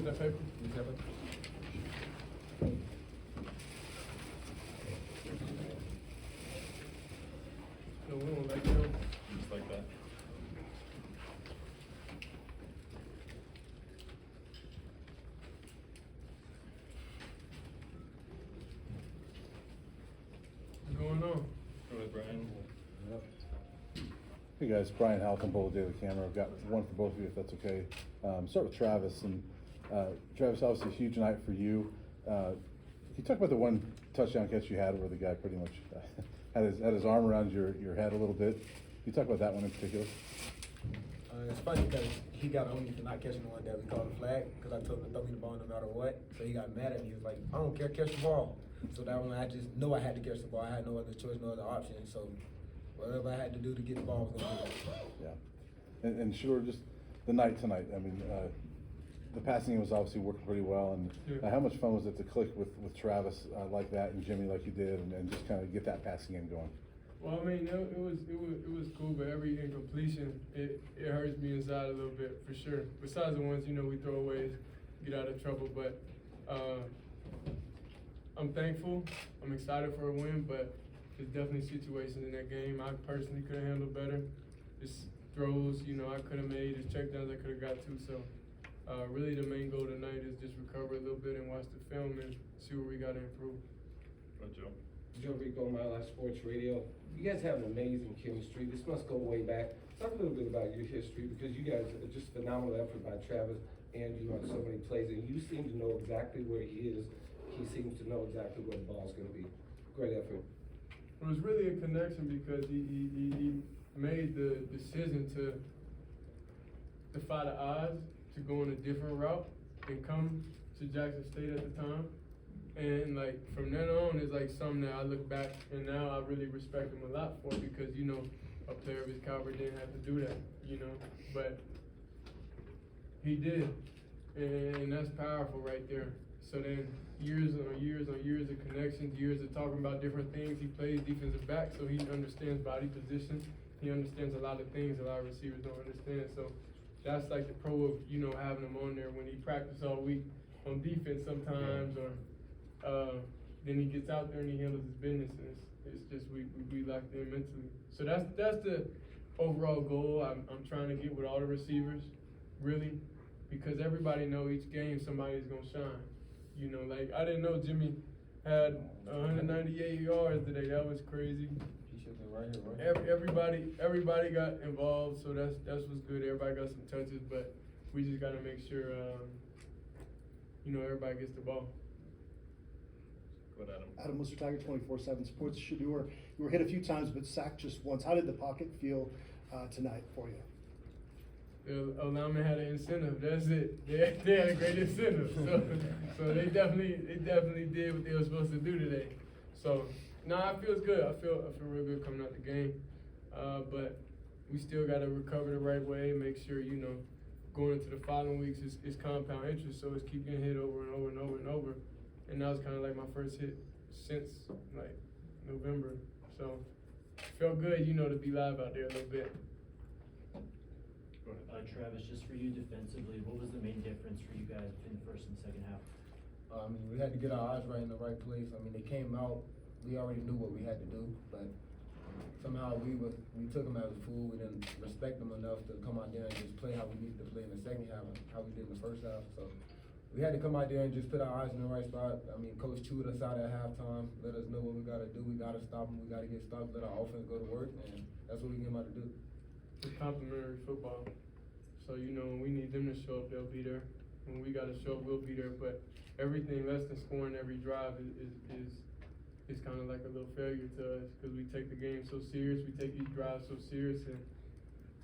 with that paper? No, we don't like them. Just like that. What's going on? Go ahead, Brian. Hey guys, Brian Halcombe, Bowl Daily Camera. I've got one for both of you if that's okay. Start with Travis. And Travis, obviously a huge night for you. Can you talk about the one touchdown catch you had where the guy pretty much had his arm around your head a little bit? Can you talk about that one in particular? It's funny because he got on me for not catching the one that we called a flag because I told him to throw me the ball no matter what. So he got mad at me. He was like, I don't care, catch the ball. So that one, I just know I had to catch the ball. I had no other choice, no other option. So whatever I had to do to get the ball was going to do it. Yeah. And sure, just the night tonight. I mean, the passing game was obviously working pretty well. And how much fun was it to click with Travis like that and Jimmy like you did and just kind of get that passing game going? Well, I mean, it was cool, but every incompletion, it hurts me inside a little bit, for sure. Besides the ones, we throw away, get out of trouble, but I'm thankful. I'm excited for a win, but there's definitely situations in that game I personally could have handled better. Just throws, I could have made, just checkdowns I could have got to, so really the main goal tonight is just recover a little bit and watch the film and see where we got to improve. Go ahead, Joe. Joe Rico, Mile High Sports Radio. You guys have an amazing chemistry. This must go way back. Talk a little bit about your history because you guys are just phenomenal effort by Travis and you on so many plays, and you seem to know exactly where he is. He seems to know exactly where the ball's going to be. Great effort. It was really a connection because he made the decision to defy the odds, to go on a different route and come to Jackson State at the time. And like from then on, it's like something that I look back and now I really respect him a lot for because a player of his caliber didn't have to do that, but he did, and that's powerful right there. So then years on years on years of connections, years of talking about different things. He plays defensive back, so he understands body position. He understands a lot of things a lot of receivers don't understand. So that's like the pro of having him on there when he practices all week on defense sometimes or. Then he gets out there and he handles his business, and it's just we locked in mentally. So that's the overall goal. I'm trying to get with all the receivers, really, because everybody know each game somebody's gonna shine. Like I didn't know Jimmy had 198 yards today. That was crazy. He should be right here, right? Everybody got involved, so that's what's good. Everybody got some touches, but we just gotta make sure everybody gets the ball. Adam Lister, Tiger 24/7 Sports. Shedeur, you were hit a few times, but sacked just once. How did the pocket feel tonight for you? Linemen had an incentive. That's it. They had a great incentive. So they definitely did what they were supposed to do today. So it feels good. I feel real good coming out the game. But we still got to recover the right way. Make sure going into the following weeks is compound interest. So it's keep getting hit over and over and over and over. And that was kind of like my first hit since like November. So felt good, to be live out there a little bit. Go ahead. Travis, just for you defensively, what was the main difference for you guys between the first and second half? We had to get our eyes right in the right place. They came out, we already knew what we had to do, but somehow we took them as a fool. We didn't respect them enough to come out there and just play how we needed to play in the second half, how we did in the first half. So we had to come out there and just put our eyes in the right spot. Coach chewed us out at halftime, let us know what we got to do. We got to stop them. We got to get stopped, let our offense go to work, and that's what we came out to do. It's complimentary football. So, when we need them to show up, they'll be there. When we got to show up, we'll be there. But everything less than scoring every drive is kind of like a little failure to us because we take the game so serious. We take each drive so serious, and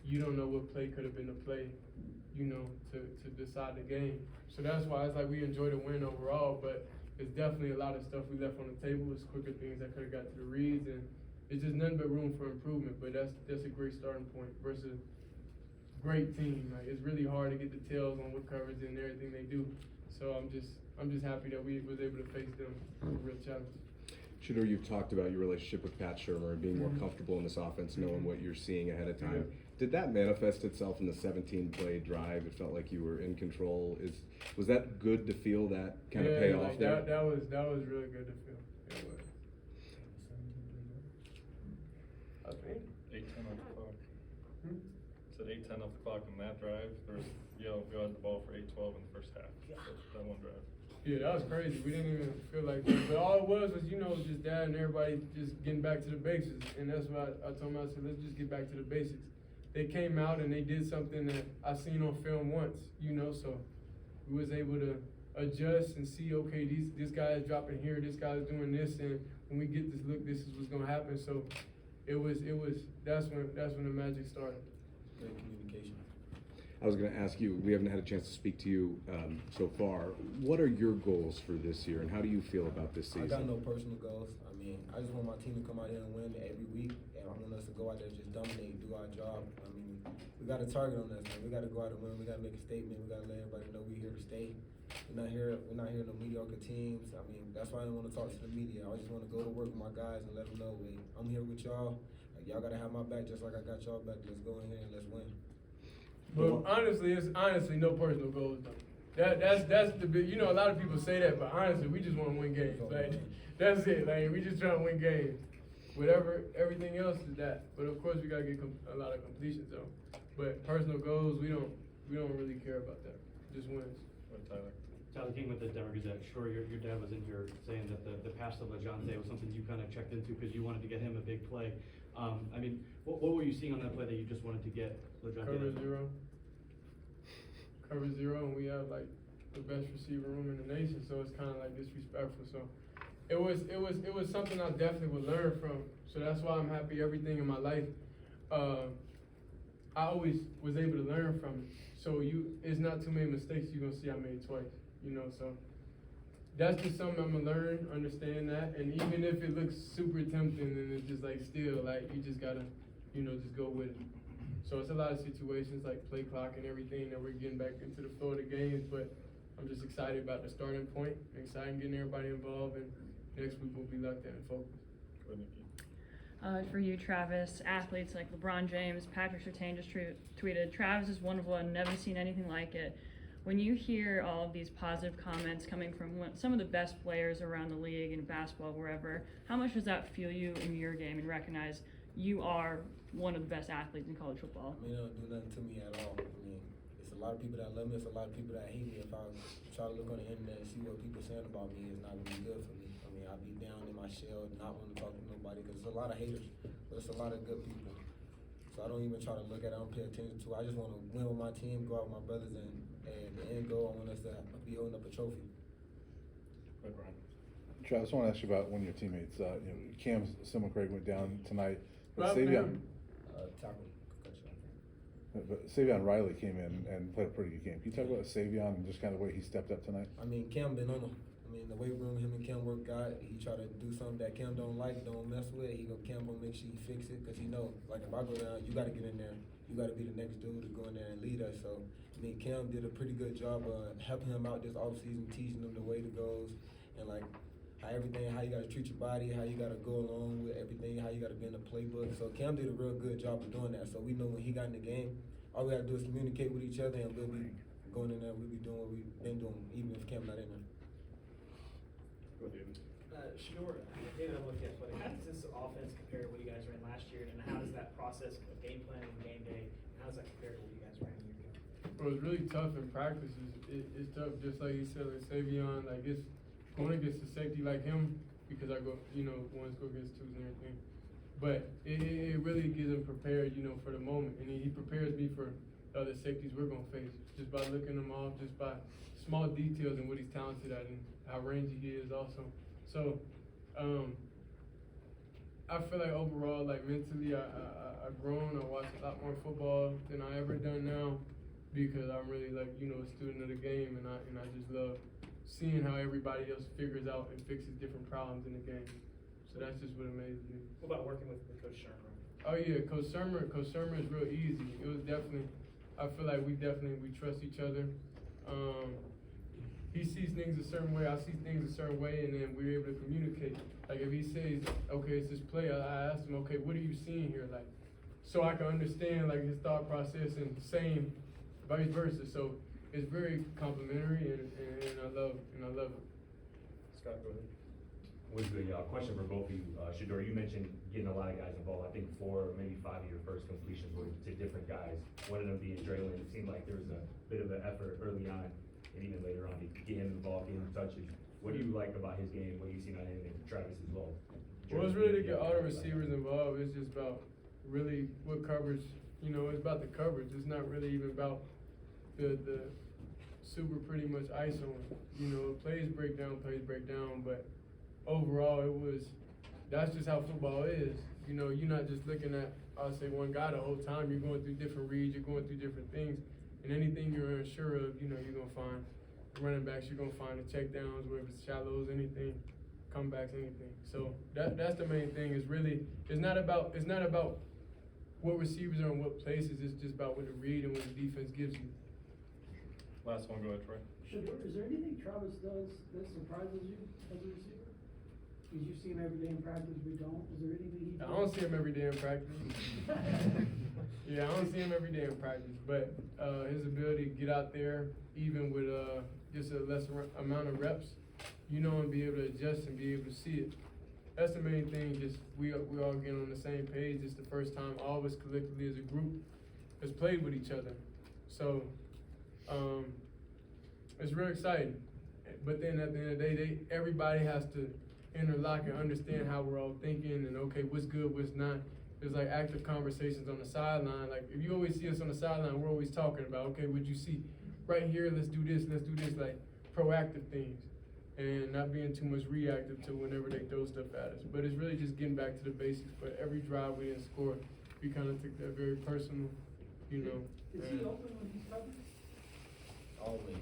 you don't know what play could have been the play, to decide the game. So that's why it's like we enjoy the win overall, but it's definitely a lot of stuff we left on the table. It's quicker things that could have got to the reads, and it's just nothing but room for improvement. But that's a great starting point versus great team. Like it's really hard to get the tails on what coverage and everything they do. So I'm just happy that we was able to face them with a real challenge. Shedeur, you've talked about your relationship with Pat Shermer and being more comfortable in this offense, knowing what you're seeing ahead of time. Did that manifest itself in the 17-play drive? It felt like you were in control. Was that good to feel that kind of pay off like there? that was really good to feel. It was. I think. 8:10 off the clock. Hmm? Said 8:10 off the clock in that drive. There was, we had the ball for 8:12 in the first half. That one drive. Yeah, that was crazy. We didn't even feel like that. But all it was just dad and everybody just getting back to the basics. And that's why I told them, I said, let's just get back to the basics. They came out and they did something that I seen on film once, so we was able to adjust and see, okay, this guy is dropping here, this guy is doing this, and when we get this look, this is what's gonna happen. So that's when the magic started. Great communication. I was going to ask you, we haven't had a chance to speak to you so far. What are your goals for this year, and how do you feel about this season? I got no personal goals. I mean, I just want my team to come out here and win every week, and I want us to go out there and just dominate, do our job. I mean, we got a target on us, man. We got to go out and win. We got to make a statement. We got to let everybody know we're here to stay. We're not here no mediocre teams. I mean, that's why I didn't want to talk to the media. I just want to go to work with my guys and let them know, hey, I'm here with y'all. Like, y'all got to have my back just like I got y'all back. Let's go in here and let's win. But honestly, it's no personal goals though. That's the big. A lot of people say that, but honestly, we just want to win games. Like that's it. Like we just trying to win games. Everything else is that. But of course, we gotta get a lot of completions though. But personal goals, we don't really care about that. Just wins. What, Tyler? Tyler King with the Denver Gazette. Sure, your dad was in here saying that the pass to LeJohntay was something you kind of checked into because you wanted to get him a big play. I mean, what were you seeing on that play that you just wanted to get LeJohntay? Cover zero, and we have like the best receiver room in the nation, so it's kind of like disrespectful. So it was something I definitely would learn from. So that's why I'm happy everything in my life. I always was able to learn from it. So it's not too many mistakes you're gonna see I made twice. So that's just something I'm gonna learn, understand that, and even if it looks super tempting, and it's just like still like you just gotta, just go with it. So it's a lot of situations like play clock and everything that we're getting back into the flow of the games, but I'm just excited about the starting point, excited getting everybody involved, and next week we'll be locked in and focused. Go ahead, Nikki. For you, Travis, athletes like LeBron James, Patrick Surtain just tweeted, Travis is one of one, never seen anything like it. When you hear all of these positive comments coming from some of the best players around the league in basketball, wherever, how much does that fuel you in your game and recognize you are one of the best athletes in college football? I mean, it don't do nothing to me at all. I mean, it's a lot of people that love me, it's a lot of people that hate me. If I try to look on the internet and see what people saying about me, it's not really good for me. I mean, I'll be down in my shell, not want to talk to nobody, because there's a lot of haters, but it's a lot of good people. So I don't even try to look at it, I don't pay attention to it. I just want to win with my team, go out with my brothers, and the end goal, I want us to be holding up a trophy. Go ahead, Brian. Travis, I want to ask you about one of your teammates. Cam Craig went down tonight. But What happened to him? Tackle concussion. But Savion Riley came in and played a pretty good game. Can you talk about Savion and just kind of the way he stepped up tonight? I mean, Cam been on him. I mean, the weight room, him and Cam work out. He try to do something that Cam don't like, don't mess with. Cam gonna make sure he fix it, because he know, like, if I go down, you got to get in there. You got to be the next dude to go in there and lead us. So, I mean, Cam did a pretty good job of helping him out this offseason, teaching him the way to goes, and like how you got to treat your body, how you got to go along with everything, how you got to be in the playbook. So Cam did a real good job of doing that. So we know when he got in the game, all we got to do is communicate with each other, and we'll be going in there. We'll be doing what we've been doing, even if Cam not in there. Go, David. Shedeur, David, I'm looking at Athletic. How does this offense compare to what you guys ran last year, and how does that process of game planning and game day, how does that compare to what you guys ran a year ago? Well, it's really tough in practice. It's tough, just like you said, like Savion, like it's going against a safety like him, because I go, ones go against twos and everything. But it really gets him prepared, for the moment. And he prepares me for the other safeties we're going to face, just by looking them off, just by small details and what he's talented at and how rangy he is also. So, I feel like overall, like mentally, I've grown. I watch a lot more football than I ever done now, because I'm really like, a student of the game, and I just love seeing how everybody else figures out and fixes different problems in the game. So that's just what amazes me. What about working with Coach Sherman? Oh yeah, Coach Sherman is real easy. It was definitely, I feel like we trust each other. He sees things a certain way, I see things a certain way, and then we're able to communicate. Like if he says, okay, it's this play, I asked him, okay, what are you seeing here? Like, so I can understand like his thought process and same vice versa. So it's very complimentary and I love it. Scott, go ahead. Was the question for both of you, Shedeur, you mentioned getting a lot of guys involved. I think 4 or maybe 5 of your first completions were to different guys. One of them being Draylon. It seemed like there was a bit of an effort early on and even later on to get him involved, get him touches. What do you like about his game? What do you seen on him and Travis as well? Well, it's really to get all the receivers involved. It's just about really what coverage, it's about the coverage. It's not really even about the super pretty much ice on. Plays break down, but overall that's just how football is. You're not just looking at, I'll say, one guy the whole time. You're going through different reads, you're going through different things. And anything you're unsure of, you're gonna find running backs, you're gonna find the check downs, whether it's shallows, anything, comebacks, anything. So that's the main thing. Is really it's not about what receivers are in what places. It's just about what the read and what the defense gives you. Last one, go ahead, Troy. Shedeur, is there anything Travis does that surprises you as a receiver? Because you see him every day in practice, we don't. Is there anything he does? I don't see him every day in practice. Yeah, I don't see him every day in practice, but his ability to get out there, even with just a less amount of reps, and be able to adjust and be able to see it. That's the main thing. Just we all get on the same page. It's the first time all of us collectively as a group has played with each other, so it's real exciting. But then at the end of the day, everybody has to interlock and understand how we're all thinking and okay, what's good, what's not. There's like active conversations on the sideline. Like if you always see us on the sideline, we're always talking about, okay, what'd you see? Right here, let's do this, like proactive things. And not being too much reactive to whenever they throw stuff at us. But it's really just getting back to the basics. But every drive we didn't score, we kind of took that very personal, Is he open when he's covered? Always.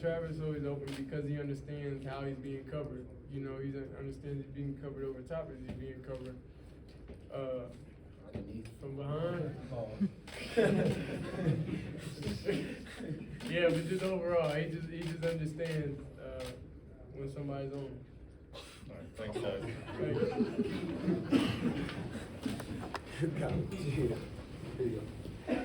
Travis is always open because he understands how he's being covered. He understands he's being covered over top as he's being covered from behind. Yeah, but just overall, he just understands when somebody's on. All right, thanks, guys. Thank you. Good God. Here you go.